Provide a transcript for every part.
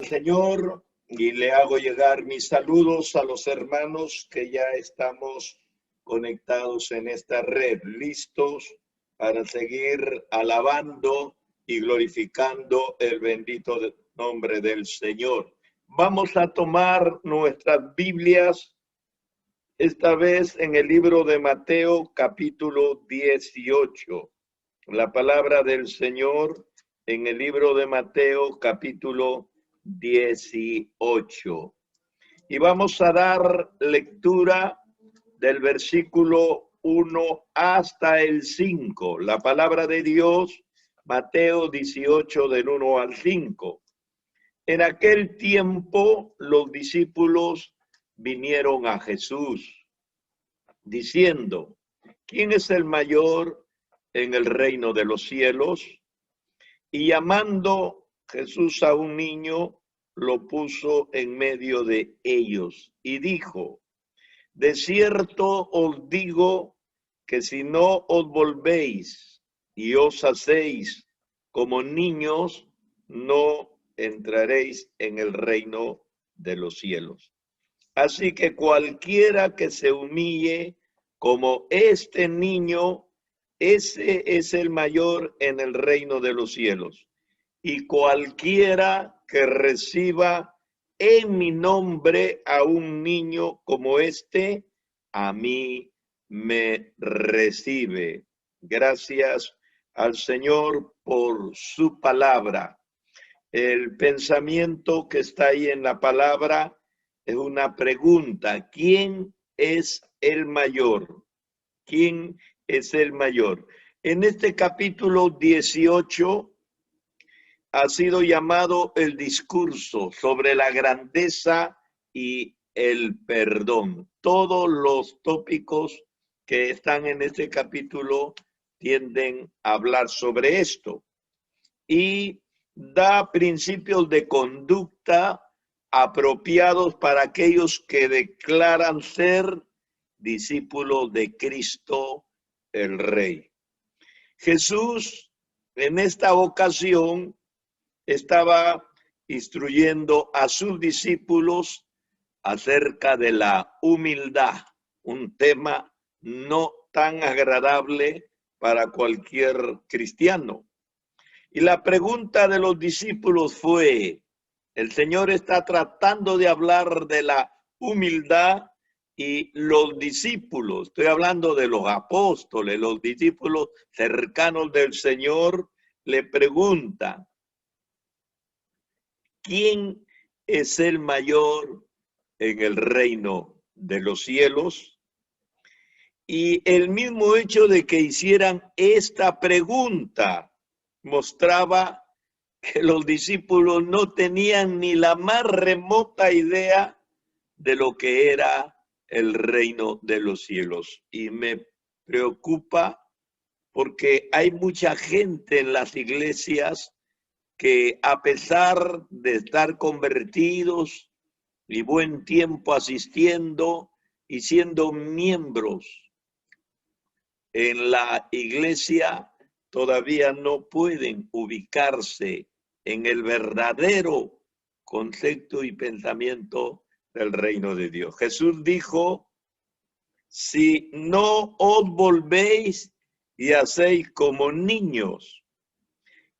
Señor, y le hago llegar mis saludos a los hermanos que ya estamos conectados en esta red, listos para seguir alabando y glorificando el bendito nombre del Señor. Vamos a tomar nuestras Biblias, esta vez en el libro de Mateo, capítulo 18. La palabra del Señor en el libro de Mateo, capítulo 18. Y vamos a dar lectura del versículo 1 hasta el 5. La palabra de Dios, Mateo 18, del 1 al 5. En aquel tiempo los discípulos vinieron a Jesús, diciendo: ¿quién es el mayor en el reino de los cielos? Y llamando Jesús a un niño, lo puso en medio de ellos y dijo: de cierto os digo que si no os volvéis y os hacéis como niños, no entraréis en el reino de los cielos. Así que cualquiera que se humille como este niño, ese es el mayor en el reino de los cielos. Y cualquiera que reciba en mi nombre a un niño como este, a mí me recibe. Gracias al Señor por su palabra. El pensamiento que está ahí en la palabra es una pregunta: ¿quién es el mayor? ¿Quién es el mayor? En este capítulo 18 ha sido llamado el discurso sobre la grandeza y el perdón. Todos los tópicos que están en este capítulo tienden a hablar sobre esto. Y da principios de conducta apropiados para aquellos que declaran ser discípulos de Cristo el Rey. Jesús en esta ocasión estaba instruyendo a sus discípulos acerca de la humildad, un tema no tan agradable para cualquier cristiano. Y la pregunta de los discípulos fue: el Señor está tratando de hablar de la humildad y los discípulos, estoy hablando de los apóstoles, los discípulos cercanos del Señor, le preguntan: ¿quién es el mayor en el reino de los cielos? Y el mismo hecho de que hicieran esta pregunta mostraba que los discípulos no tenían ni la más remota idea de lo que era el reino de los cielos. Y me preocupa porque hay mucha gente en las iglesias que, a pesar de estar convertidos y buen tiempo asistiendo y siendo miembros en la iglesia, todavía no pueden ubicarse en el verdadero concepto y pensamiento del reino de Dios. Jesús dijo: si no os volvéis y hacéis como niños.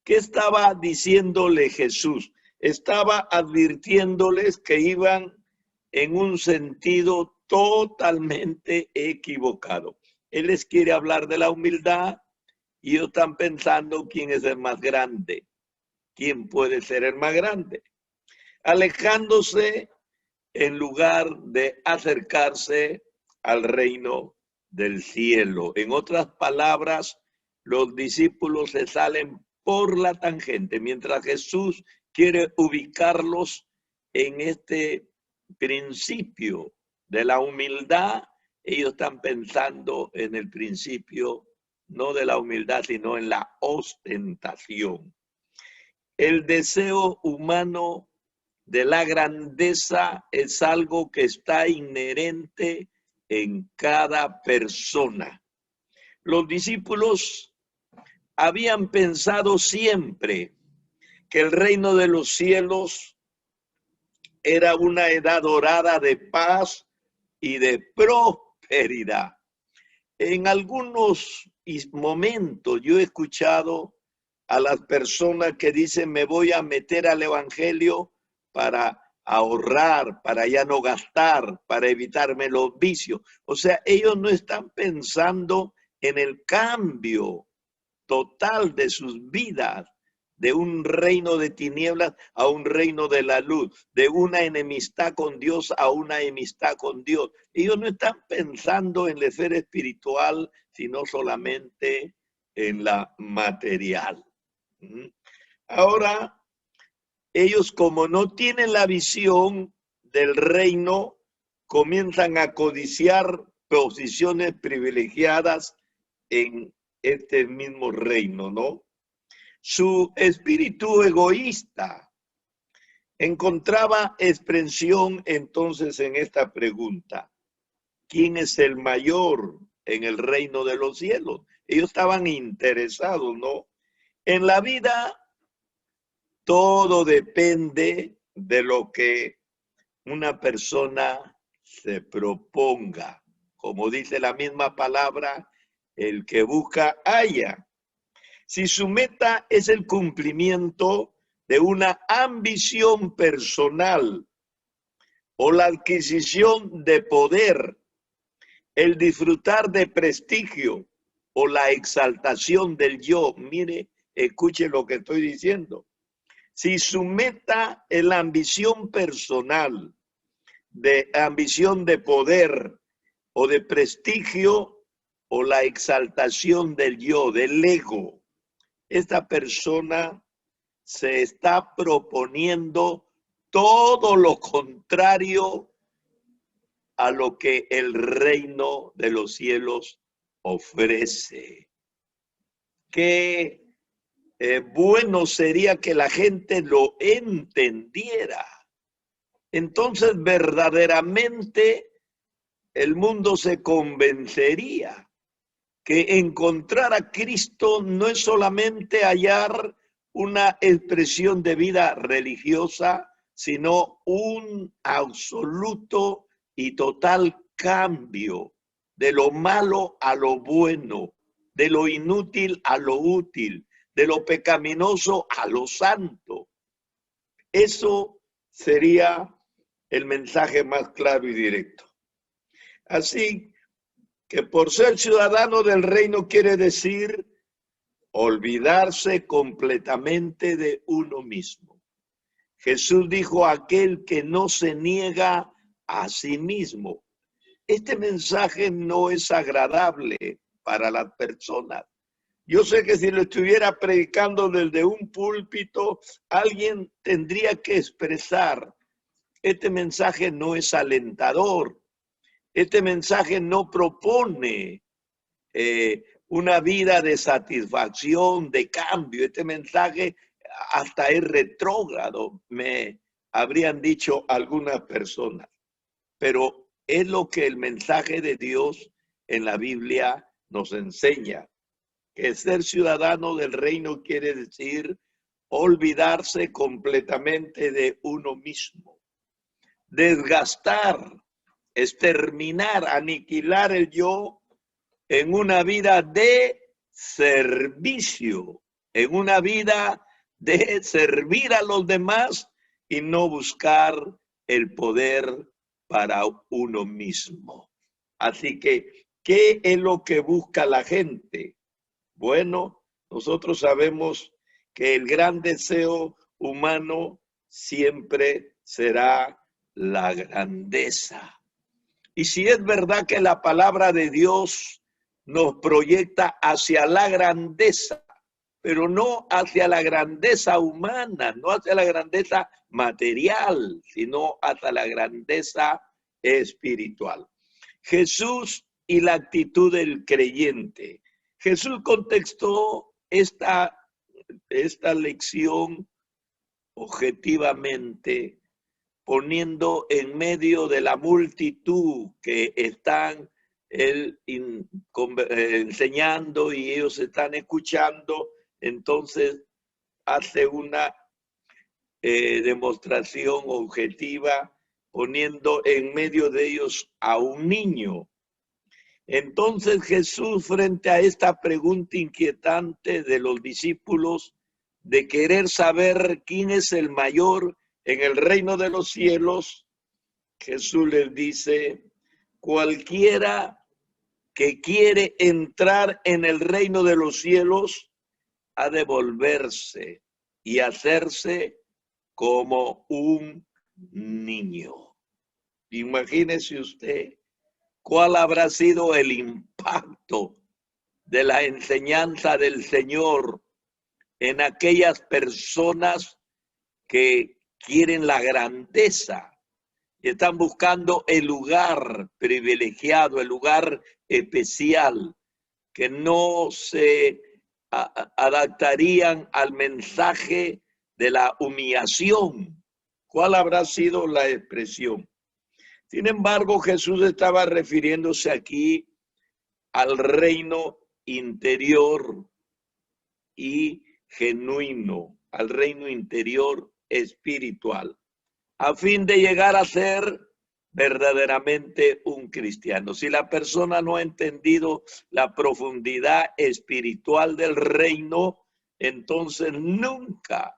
¿Qué estaba diciéndole Jesús? Estaba advirtiéndoles que iban en un sentido totalmente equivocado. Él les quiere hablar de la humildad y ellos están pensando quién es el más grande, quién puede ser el más grande, alejándose en lugar de acercarse al reino del cielo. En otras palabras, los discípulos se salen por la tangente, mientras Jesús quiere ubicarlos en este principio de la humildad. Ellos están pensando en el principio no de la humildad, sino en la ostentación. El deseo humano de la grandeza es algo que está inherente en cada persona. Los discípulos habían pensado siempre que el reino de los cielos era una edad dorada de paz y de prosperidad. En algunos momentos yo he escuchado a las personas que dicen me voy a meter al evangelio para ahorrar, para ya no gastar, para evitarme los vicios. O sea, ellos no están pensando en el cambio total de sus vidas, de un reino de tinieblas a un reino de la luz, de una enemistad con Dios a una enemistad con Dios. Ellos no están pensando en la esfera espiritual, sino solamente en la material. Ahora, ellos como no tienen la visión del reino, comienzan a codiciar posiciones privilegiadas en este mismo reino, ¿no? Su espíritu egoísta encontraba expresión entonces en esta pregunta: ¿quién es el mayor en el reino de los cielos? Ellos estaban interesados, ¿no? En la vida todo depende de lo que una persona se proponga. Como dice la misma palabra, el que busca halla. Si su meta es el cumplimiento de una ambición personal o la adquisición de poder, el disfrutar de prestigio o la exaltación del yo, mire, escuche lo que estoy diciendo. Si su meta es la ambición personal, de ambición de poder o de prestigio o la exaltación del yo, del ego, esta persona se está proponiendo todo lo contrario a lo que el reino de los cielos ofrece. Qué bueno sería que la gente lo entendiera. Entonces verdaderamente el mundo se convencería que encontrar a Cristo no es solamente hallar una expresión de vida religiosa, sino un absoluto y total cambio de lo malo a lo bueno, de lo inútil a lo útil, de lo pecaminoso a lo santo. Eso sería el mensaje más claro y directo. Así que por ser ciudadano del reino quiere decir olvidarse completamente de uno mismo. Jesús dijo: aquel que no se niega a sí mismo. Este mensaje no es agradable para las personas. Yo sé que si lo estuviera predicando desde un púlpito, alguien tendría que expresar: este mensaje no es alentador, este mensaje no propone una vida de satisfacción, de cambio, este mensaje hasta es retrógrado, me habrían dicho algunas personas. Pero es lo que el mensaje de Dios en la Biblia nos enseña, que ser ciudadano del reino quiere decir olvidarse completamente de uno mismo, desgastar, exterminar, aniquilar el yo en una vida de servicio, en una vida de servir a los demás y no buscar el poder para uno mismo. Así que, ¿qué es lo que busca la gente? Bueno, nosotros sabemos que el gran deseo humano siempre será la grandeza. Y si es verdad que la palabra de Dios nos proyecta hacia la grandeza, pero no hacia la grandeza humana, no hacia la grandeza material, sino hacia la grandeza espiritual. Jesús y la actitud del creyente. Jesús contextó esta lección objetivamente, poniendo en medio de la multitud que están enseñando y ellos están escuchando. Entonces hace una demostración objetiva, poniendo en medio de ellos a un niño. Entonces Jesús, frente a esta pregunta inquietante de los discípulos, de querer saber quién es el mayor en el reino de los cielos, Jesús les dice: cualquiera que quiere entrar en el reino de los cielos ha de volverse y hacerse como un niño. Imagínese usted cuál habrá sido el impacto de la enseñanza del Señor en aquellas personas que quieren la grandeza y están buscando el lugar privilegiado, el lugar especial, que no se adaptarían al mensaje de la humillación. ¿Cuál habrá sido la expresión? Sin embargo, Jesús estaba refiriéndose aquí al reino interior y genuino, al reino interior espiritual, a fin de llegar a ser verdaderamente un cristiano. Si la persona no ha entendido la profundidad espiritual del reino, entonces nunca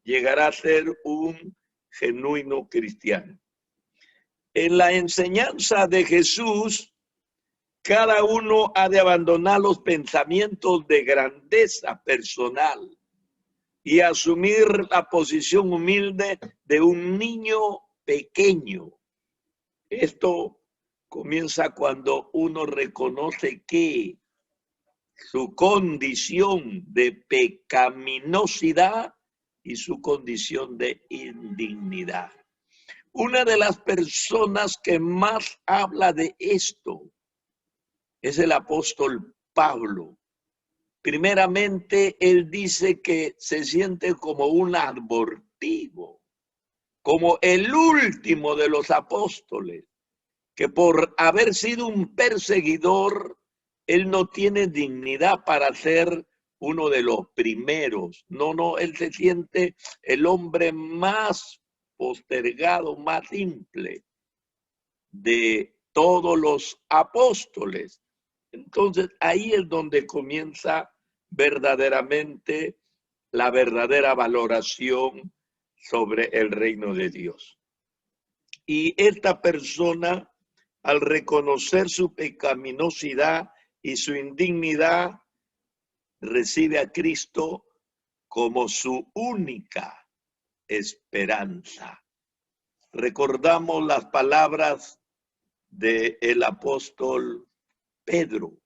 llegará a ser un genuino cristiano. En la enseñanza de Jesús, cada uno ha de abandonar los pensamientos de grandeza personal y asumir la posición humilde de un niño pequeño. Esto comienza cuando uno reconoce que su condición de pecaminosidad y su condición de indignidad. Una de las personas que más habla de esto es el apóstol Pablo. Primeramente, él dice que se siente como un abortivo, como el último de los apóstoles, que por haber sido un perseguidor, él no tiene dignidad para ser uno de los primeros. No, él se siente el hombre más postergado, más simple de todos los apóstoles. Entonces ahí es donde comienza verdaderamente la verdadera valoración sobre el reino de Dios. Y esta persona, al reconocer su pecaminosidad y su indignidad, recibe a Cristo como su única esperanza. Recordamos las palabras del apóstol Pedro,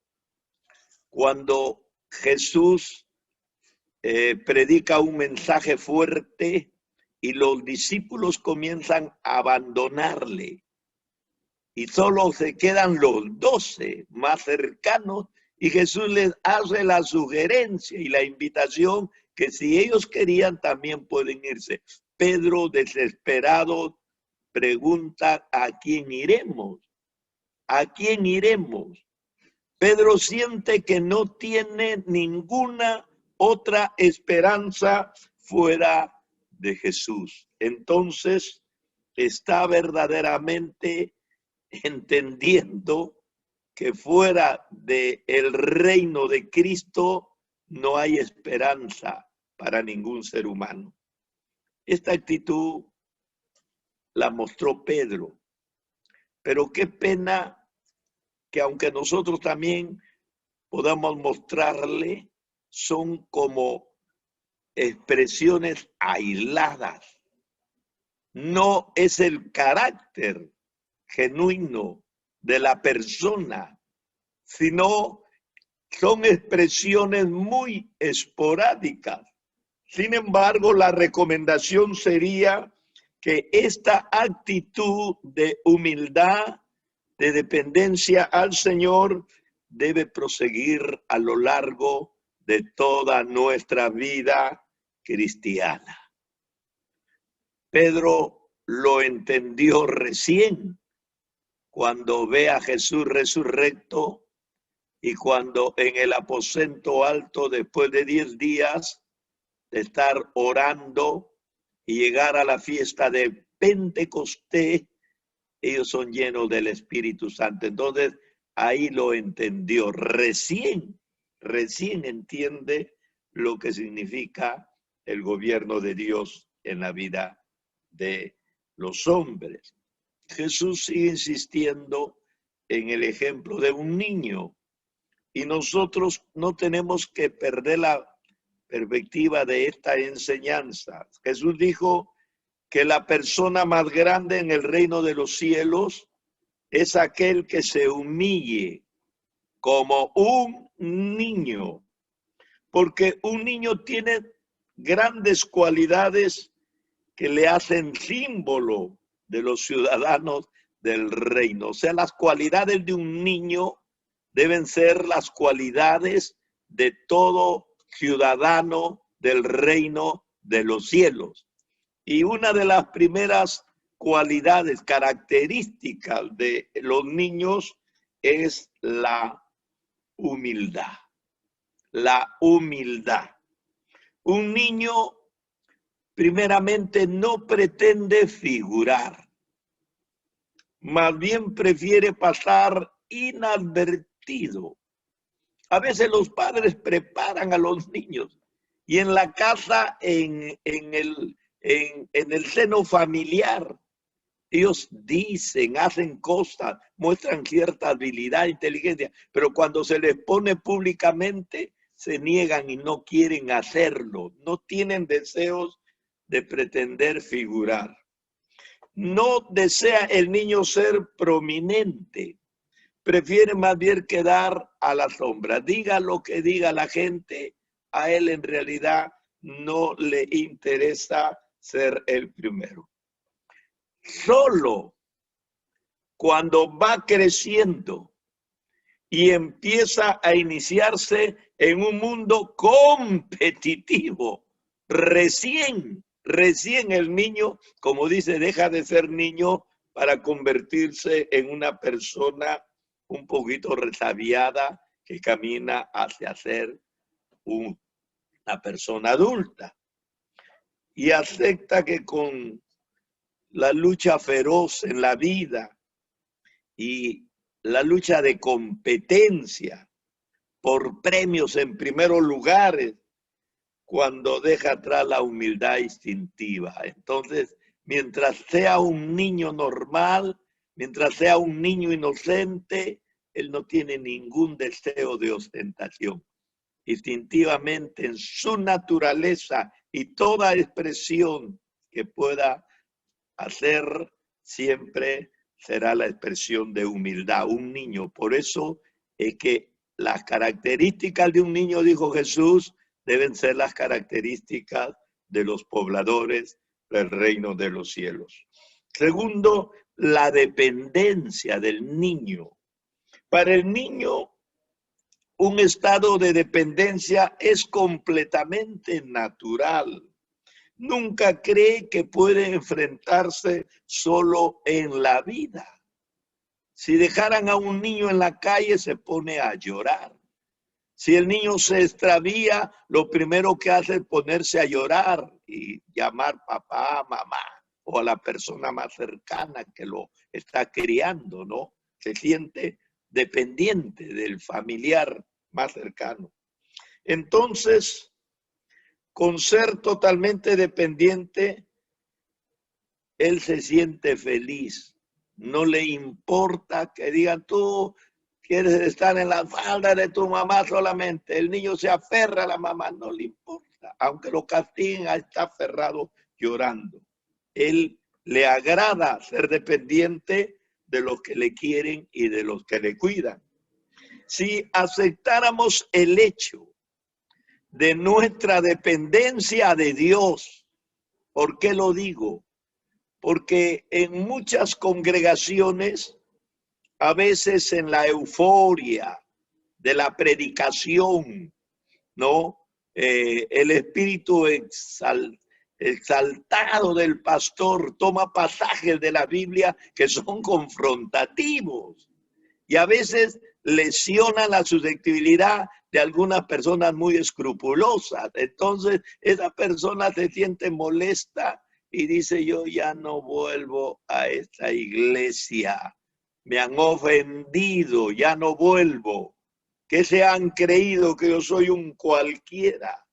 cuando Jesús predica un mensaje fuerte y los discípulos comienzan a abandonarle y solo se quedan los 12 más cercanos, y Jesús les hace la sugerencia y la invitación que si ellos querían también pueden irse. Pedro, desesperado, pregunta: ¿a quién iremos? ¿A quién iremos? Pedro siente que no tiene ninguna otra esperanza fuera de Jesús. Entonces está verdaderamente entendiendo que fuera del reino de Cristo no hay esperanza para ningún ser humano. Esta actitud la mostró Pedro, pero qué pena que aunque nosotros también podamos mostrarle, son como expresiones aisladas. No es el carácter genuino de la persona, sino son expresiones muy esporádicas. Sin embargo, la recomendación sería que esta actitud de humildad, de dependencia al Señor, debe proseguir a lo largo de toda nuestra vida cristiana. Pedro lo entendió recién cuando ve a Jesús resurrecto y cuando en el aposento alto, después de 10 días de estar orando, y llegar a la fiesta de Pentecostés, ellos son llenos del Espíritu Santo. Entonces, ahí lo entendió. Recién entiende lo que significa el gobierno de Dios en la vida de los hombres. Jesús sigue insistiendo en el ejemplo de un niño y nosotros no tenemos que perder la perspectiva de esta enseñanza. Jesús dijo que la persona más grande en el reino de los cielos es aquel que se humille como un niño, porque un niño tiene grandes cualidades que le hacen símbolo de los ciudadanos del reino. O sea, las cualidades de un niño deben ser las cualidades de todo ciudadano del reino de los cielos. Y una de las primeras cualidades, características de los niños es la humildad. La humildad. Un niño primeramente no pretende figurar, más bien prefiere pasar inadvertido. A veces los padres preparan a los niños y en la casa, en el seno familiar, ellos dicen, hacen cosas, muestran cierta habilidad, inteligencia, pero cuando se les pone públicamente, se niegan y no quieren hacerlo. No tienen deseos de pretender figurar. No desea el niño ser prominente. Prefiere más bien quedar a la sombra. Diga lo que diga la gente, a él en realidad no le interesa ser el primero. Solo cuando va creciendo y empieza a iniciarse en un mundo competitivo, recién el niño, como dice, deja de ser niño para convertirse en una persona un poquito resabiada que camina hacia ser una persona adulta. Y acepta que con la lucha feroz en la vida y la lucha de competencia por premios en primeros lugares, cuando deja atrás la humildad instintiva. Entonces, mientras sea un niño normal, mientras sea un niño inocente, él no tiene ningún deseo de ostentación. Instintivamente, en su naturaleza y toda expresión que pueda hacer, siempre será la expresión de humildad. Un niño, por eso es que las características de un niño, dijo Jesús, deben ser las características de los pobladores del reino de los cielos. Segundo, la dependencia del niño. Para el niño, un estado de dependencia es completamente natural. Nunca cree que puede enfrentarse solo en la vida. Si dejaran a un niño en la calle, se pone a llorar. Si el niño se extravía, lo primero que hace es ponerse a llorar y llamar papá, mamá o a la persona más cercana que lo está criando, ¿no? Se siente dependiente del familiar más cercano. Entonces, con ser totalmente dependiente, él se siente feliz. No le importa que digan, tú quieres estar en la falda de tu mamá solamente. El niño se aferra a la mamá, no le importa. Aunque lo castiguen, está aferrado llorando. Él le agrada ser dependiente de los que le quieren y de los que le cuidan. Si aceptáramos el hecho de nuestra dependencia de Dios, ¿por qué lo digo? Porque en muchas congregaciones, a veces en la euforia de la predicación, ¿no? El espíritu exaltado del pastor toma pasajes de la Biblia que son confrontativos y a veces lesiona la susceptibilidad de algunas personas muy escrupulosas. Entonces, esa persona se siente molesta y dice, yo ya no vuelvo a esta iglesia. Me han ofendido, ya no vuelvo. Que se han creído que yo soy un cualquiera.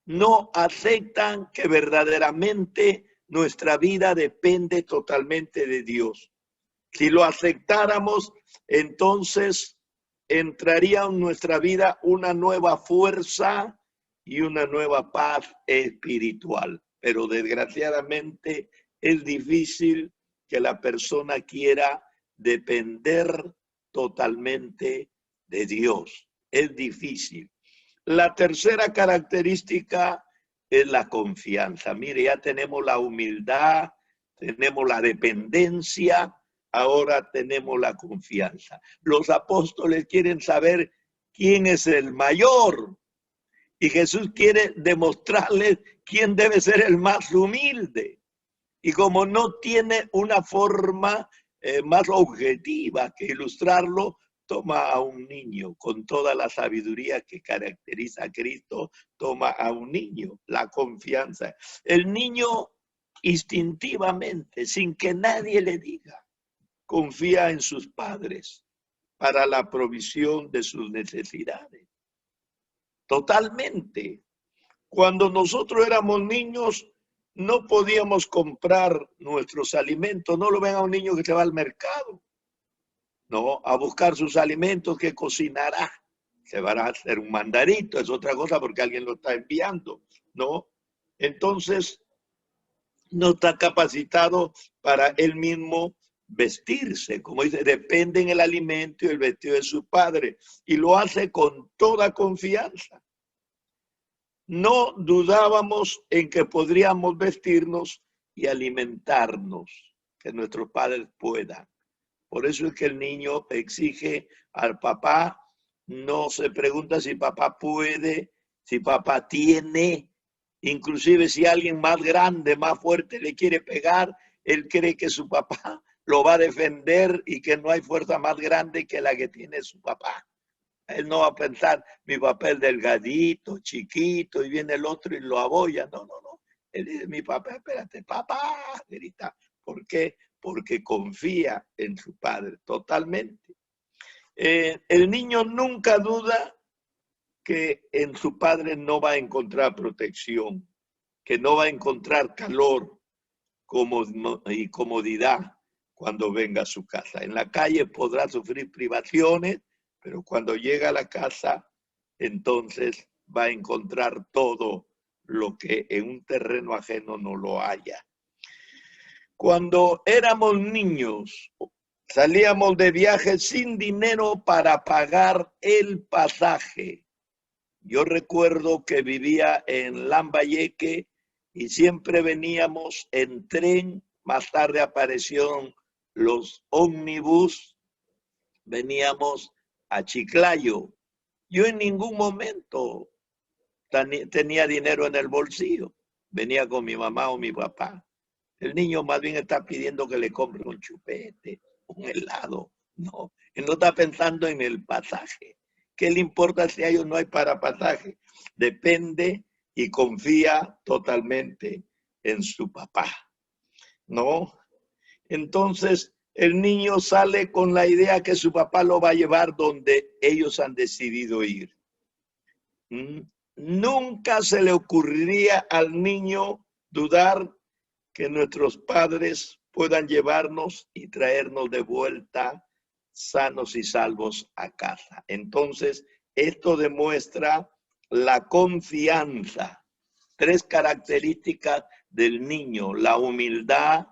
No aceptan que verdaderamente nuestra vida depende totalmente de Dios. Si lo aceptáramos, entonces entraría en nuestra vida una nueva fuerza y una nueva paz espiritual. Pero desgraciadamente es difícil que la persona quiera depender totalmente de Dios. Es difícil. La tercera característica es la confianza. Mire, ya tenemos la humildad, tenemos la dependencia, ahora tenemos la confianza. Los apóstoles quieren saber quién es el mayor y Jesús quiere demostrarles quién debe ser el más humilde. Y como no tiene una forma más objetiva que ilustrarlo, toma a un niño con toda la sabiduría que caracteriza a Cristo, toma a un niño, la confianza. El niño instintivamente, sin que nadie le diga, confía en sus padres para la provisión de sus necesidades. Totalmente. Cuando nosotros éramos niños, no podíamos comprar nuestros alimentos. No lo ven a un niño que se va al mercado, no, a buscar sus alimentos, que cocinará. Se va a hacer un mandarito, es otra cosa porque alguien lo está enviando, ¿no? Entonces, no está capacitado para él mismo vestirse. Como dice, depende en el alimento y el vestido de su padre. Y lo hace con toda confianza. No dudábamos en que podríamos vestirnos y alimentarnos, que nuestros padres puedan. Por eso es que el niño exige al papá, no se pregunta si papá puede, si papá tiene. Inclusive si alguien más grande, más fuerte le quiere pegar, él cree que su papá lo va a defender y que no hay fuerza más grande que la que tiene su papá. Él no va a pensar, mi papá es delgadito, chiquito, y viene el otro y lo abolla. No, no, no. Él dice, mi papá, espérate, papá, grita. ¿Por qué? Porque confía en su padre totalmente. El niño nunca duda que en su padre no va a encontrar protección, que no va a encontrar calor y comodidad cuando venga a su casa. En la calle podrá sufrir privaciones, pero cuando llega a la casa, entonces va a encontrar todo lo que en un terreno ajeno no lo haya. Cuando éramos niños, salíamos de viaje sin dinero para pagar el pasaje. Yo recuerdo que vivía en Lambayeque y siempre veníamos en tren. Más tarde aparecieron los ómnibus. Veníamos a Chiclayo. Yo en ningún momento tenía dinero en el bolsillo. Venía con mi mamá o mi papá. El niño más bien está pidiendo que le compre un chupete, un helado. No, él no está pensando en el pasaje. ¿Qué le importa si a ellos no hay para pasaje? Depende y confía totalmente en su papá, ¿no? Entonces, el niño sale con la idea que su papá lo va a llevar donde ellos han decidido ir. Nunca se le ocurriría al niño dudar que nuestros padres puedan llevarnos y traernos de vuelta sanos y salvos a casa. Entonces, esto demuestra la confianza. 3 características del niño: la humildad,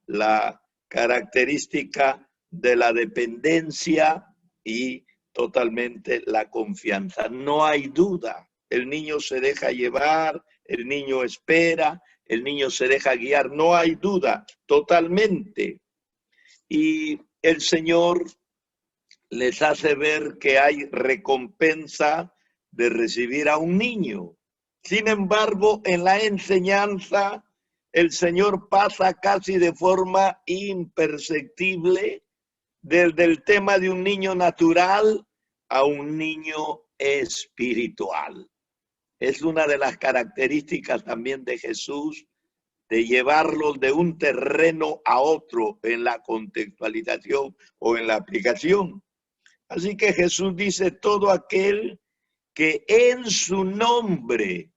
la característica de la dependencia y totalmente la confianza. No hay duda. El niño se deja llevar, el niño espera, el niño se deja guiar, no hay duda, totalmente. Y el Señor les hace ver que hay recompensa de recibir a un niño. Sin embargo, en la enseñanza, el Señor pasa casi de forma imperceptible desde el tema de un niño natural a un niño espiritual. Es una de las características también de Jesús, de llevarlos de un terreno a otro en la contextualización o en la aplicación. Así que Jesús dice, todo aquel que en su nombre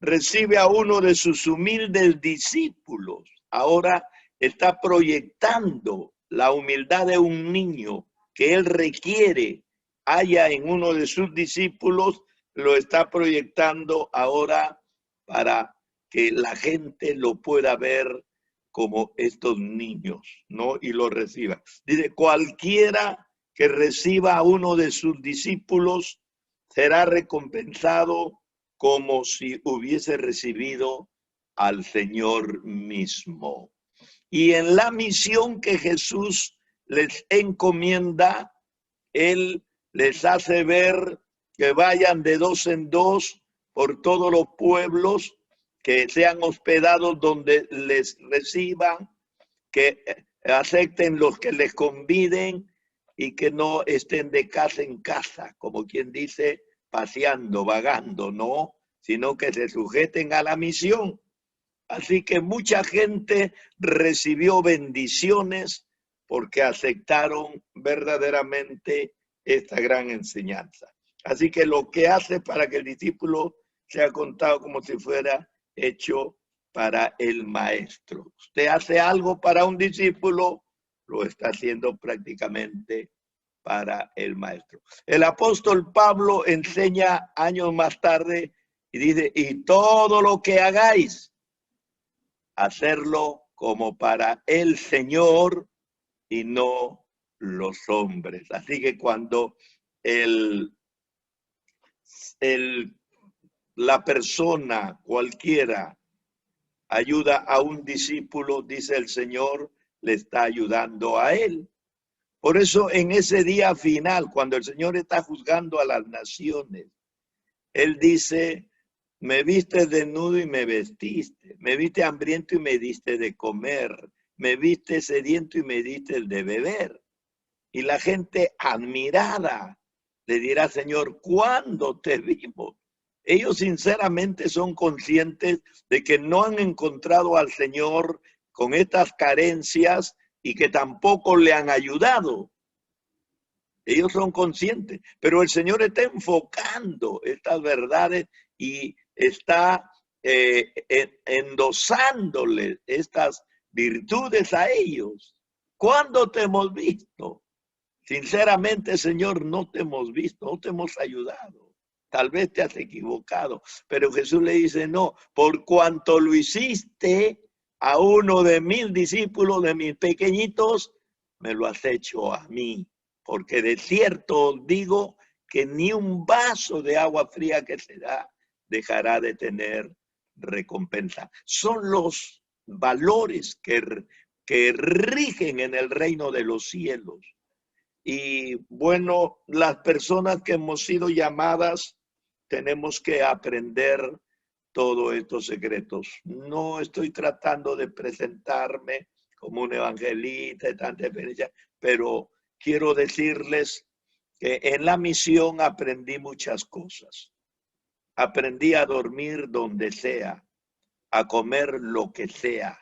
recibe a uno de sus humildes discípulos, ahora está proyectando la humildad de un niño que él requiere haya en uno de sus discípulos, lo está proyectando ahora para que la gente lo pueda ver como estos niños, ¿no? Y lo reciba. Dice, cualquiera que reciba a uno de sus discípulos será recompensado como si hubiese recibido al Señor mismo. Y en la misión que Jesús les encomienda, Él les hace ver que vayan de dos en dos por todos los pueblos, que sean hospedados donde les reciban, que acepten los que les conviden y que no estén de casa en casa, como quien dice, paseando, vagando, no, sino que se sujeten a la misión. Así que mucha gente recibió bendiciones porque aceptaron verdaderamente esta gran enseñanza. Así que lo que hace para que el discípulo sea contado como si fuera hecho para el maestro. Usted hace algo para un discípulo, lo está haciendo prácticamente para el maestro. El apóstol Pablo enseña años más tarde y dice, y todo lo que hagáis, hacerlo como para el Señor y no los hombres. Así que cuando la persona cualquiera ayuda a un discípulo, dice el Señor, le está ayudando a él. Por eso en ese día final, cuando el Señor está juzgando a las naciones, Él dice, me viste desnudo y me vestiste, me viste hambriento y me diste de comer, me viste sediento y me diste de beber. Y la gente admirada le dirá, Señor, ¿cuándo te vimos? Ellos sinceramente son conscientes de que no han encontrado al Señor con estas carencias y que tampoco le han ayudado. Ellos son conscientes, pero el Señor está enfocando estas verdades y está endosándoles estas virtudes a ellos. ¿Cuándo te hemos visto? Sinceramente, Señor, no te hemos visto, no te hemos ayudado. Tal vez te has equivocado, pero Jesús le dice, no, por cuanto lo hiciste a uno de mis discípulos, de mis pequeñitos, me lo has hecho a mí. Porque de cierto os digo que ni un vaso de agua fría que se da dejará de tener recompensa. Son los valores que rigen en el reino de los cielos. Y bueno, las personas que hemos sido llamadas tenemos que aprender todos estos secretos. No estoy tratando de presentarme como un evangelista de tanta experiencia, pero quiero decirles que en la misión aprendí muchas cosas. Aprendí a dormir donde sea, a comer lo que sea.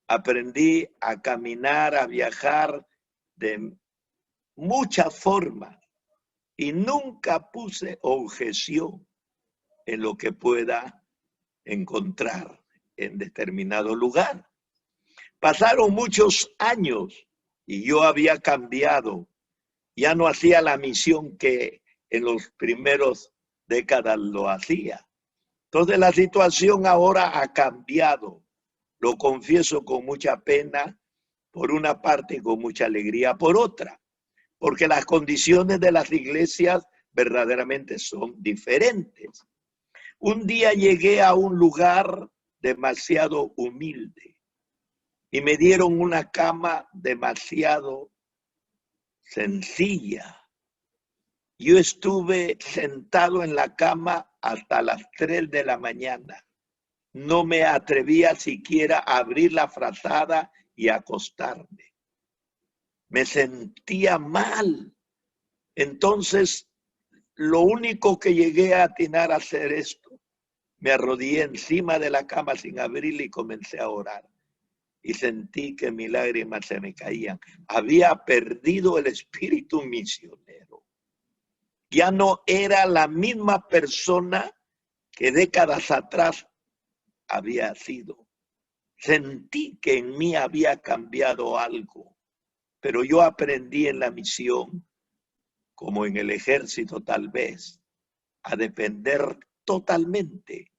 Aprendí a caminar, a viajar de muchas formas y nunca puse objeción en lo que pueda encontrar en determinado lugar. Pasaron muchos años y yo había cambiado. Ya no hacía la misión que en los primeros décadas lo hacía. Entonces la situación ahora ha cambiado. Lo confieso con mucha pena por una parte y con mucha alegría por otra. Porque las condiciones de las iglesias verdaderamente son diferentes. Un día llegué a un lugar demasiado humilde y me dieron una cama demasiado sencilla. Yo estuve sentado en la cama hasta las 3 de la mañana. No me atrevía siquiera a abrir la frazada y acostarme. Me sentía mal. Entonces, lo único que llegué a atinar a hacer esto, Me arrodillé encima de la cama sin abrirla y comencé a orar. Y sentí que mis lágrimas se me caían. Había perdido el espíritu misionero. Ya no era la misma persona que décadas atrás había sido. Sentí que en mí había cambiado algo, pero yo aprendí en la misión, como en el ejército tal vez, a depender totalmente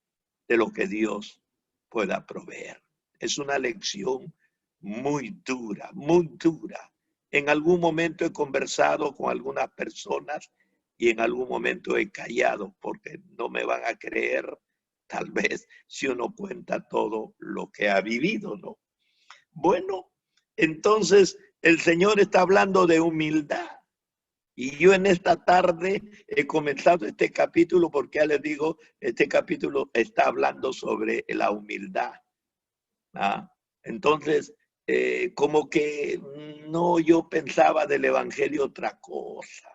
de lo que Dios pueda proveer. Es una lección muy dura, muy dura. En algún momento he conversado con algunas personas y en algún momento he callado porque no me van a creer, tal vez, si uno cuenta todo lo que ha vivido, ¿no? Bueno, entonces el Señor está hablando de humildad. Y yo en esta tarde he comenzado este capítulo porque ya les digo, este capítulo está hablando sobre la humildad. ¿Ah? Entonces, como que no, yo pensaba del Evangelio otra cosa.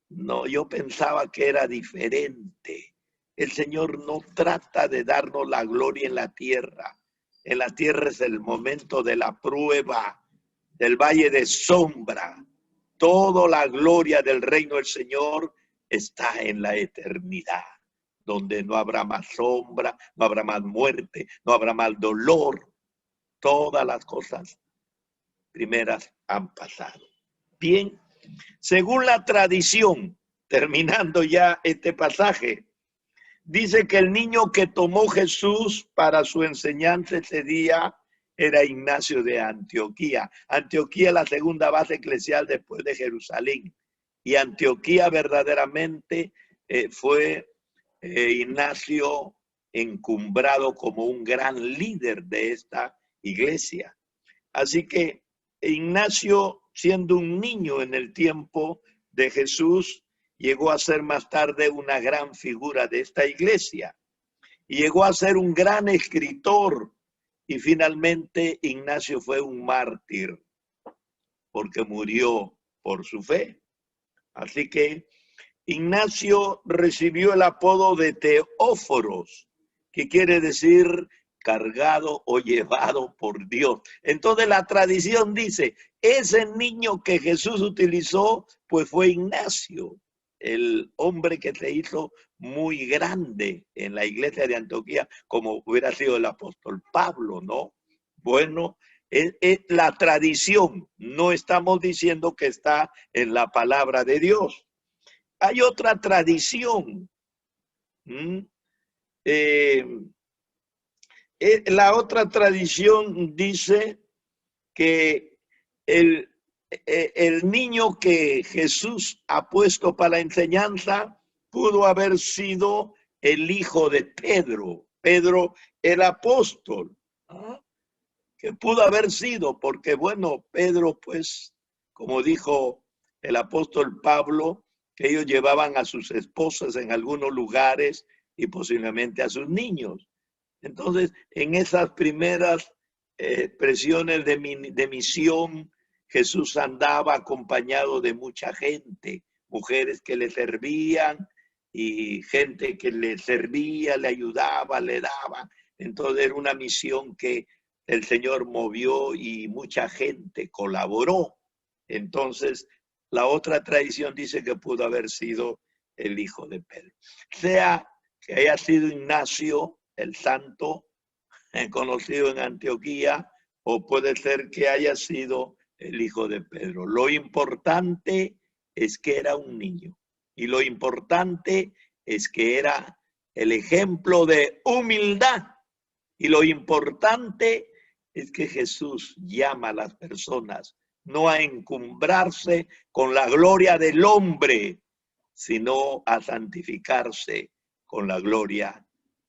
No, yo pensaba que era diferente. El Señor no trata de darnos la gloria en la tierra. En la tierra es el momento de la prueba, del valle de sombra. Toda la gloria del reino del Señor está en la eternidad, donde no habrá más sombra, no habrá más muerte, no habrá más dolor. Todas las cosas primeras han pasado. Bien, según la tradición, terminando ya este pasaje, dice que el niño que tomó Jesús para su enseñanza ese día era Ignacio de Antioquía. Antioquía es la segunda base eclesial después de Jerusalén. Y Antioquía verdaderamente fue Ignacio encumbrado como un gran líder de esta iglesia. Así que Ignacio, siendo un niño en el tiempo de Jesús, llegó a ser más tarde una gran figura de esta iglesia. Y llegó a ser un gran escritor. Y finalmente Ignacio fue un mártir porque murió por su fe. Así que Ignacio recibió el apodo de Teóforos, que quiere decir cargado o llevado por Dios. Entonces la tradición dice, ese niño que Jesús utilizó, pues fue Ignacio, el hombre que se hizo muy grande en la iglesia de Antioquía, como hubiera sido el apóstol Pablo, ¿no? Bueno, es la tradición, no estamos diciendo que está en la palabra de Dios. Hay otra tradición. La otra tradición dice que el niño que Jesús ha puesto para la enseñanza pudo haber sido el hijo de Pedro, Pedro el apóstol, ¿no? Que pudo haber sido, porque bueno, Pedro pues, como dijo el apóstol Pablo, que ellos llevaban a sus esposas en algunos lugares y posiblemente a sus niños. Entonces, en esas primeras expresiones de misión, Jesús andaba acompañado de mucha gente, mujeres que le servían y gente que le servía, le ayudaba, le daba. Entonces era una misión que el Señor movió y mucha gente colaboró. Entonces, la otra tradición dice que pudo haber sido el hijo de Pedro. Sea que haya sido Ignacio, el santo, conocido en Antioquía, o puede ser que haya sido el hijo de Pedro. Lo importante es que era un niño y lo importante es que era el ejemplo de humildad y lo importante es que Jesús llama a las personas no a encumbrarse con la gloria del hombre, sino a santificarse con la gloria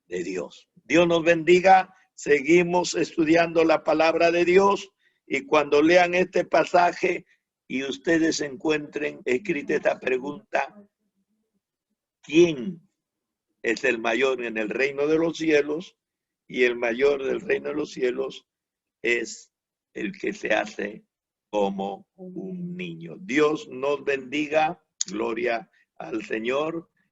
de Dios. Dios nos bendiga. Seguimos estudiando la palabra de Dios y cuando lean este pasaje y ustedes encuentren escrita esta pregunta, ¿quién es el mayor en el reino de los cielos? Y el mayor del reino de los cielos es el que se hace como un niño. Dios nos bendiga. Gloria al Señor.